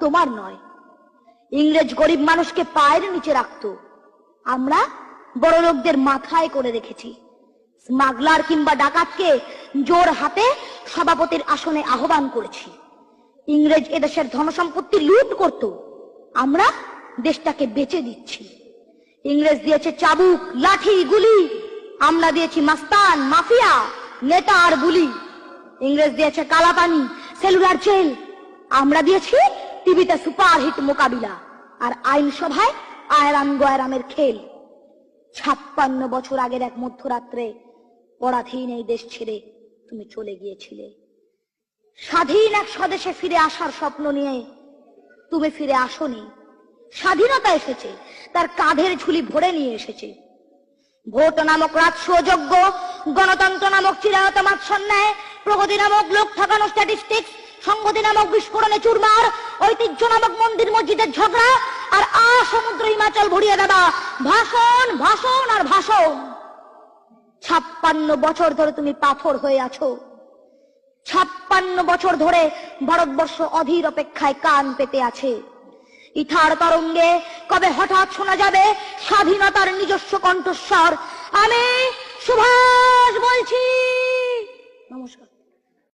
তোমার নয়। ইংরেজ গরিব মানুষকে পায়ের নিচে রাখতো, আমরা বড় লোকদের মাথায় করে রেখেছি। স্মাগলার কিংবা ডাকাতকে জোর হাতে সভাপতির আসনে আহ্বান করেছি। ইংরেজ এদেশের ধনসম্পত্তি লুট করত, আমরা দেশটাকে বেচে দিচ্ছি। ইংরেজ দিয়েছে চাবুক, লাঠি, গুলি, আমরা দিয়েছি মাস্তান, মাফিয়া, নেতা আর বুলি। ইংরেজ দিয়েছে কালাপানি, সেলুলার জেল, আমরা দিয়েছি টিভিতে সুপারহিট মোকাবিলা আর আইনসভায় আয়রান গয়রামের খেল। 56 বছর আগের এক মধ্যরাত্রে পরাধীন এই দেশ ছেড়ে তুমি চলে গিয়েছিলে। স্বাধীন এক স্বদেশে ফিরে আসার স্বপ্ন নিয়ে তুমি ফিরে আসনি। স্বাধীনতা এসেছে, তার কাঁধের ঝুলি ভরে নিয়ে এসেছে। ভোট নামক রাজস্বযোগ্য, গণতন্ত্র নামক চিরায়ত মাৎসন্যায়, প্রগতি নামক লোক ঠকানো স্ট্যাটিস্টিক্স, সংগতি নামক বিস্ফোরণে চুরমার, ঐতিহ্য নামক মন্দির মসজিদের ঝগড়া, আর সমুদ্র হিমাচল ভরিয়ে দেওয়া ভাষণ, ভাষণ আর ভাষণ। 56 বছর ধরে তুমি পাথর হয়ে আছো। 56 বছর ধরে ভারতবর্ষ অধীর অপেক্ষায় কান পেতে আছে। ইথার তরঙ্গে কবে হঠাৎ শোনা যাবে স্বাধীনতার নিজস্ব কণ্ঠস্বর। আমি সুভাষ বলছি। নমস্কার।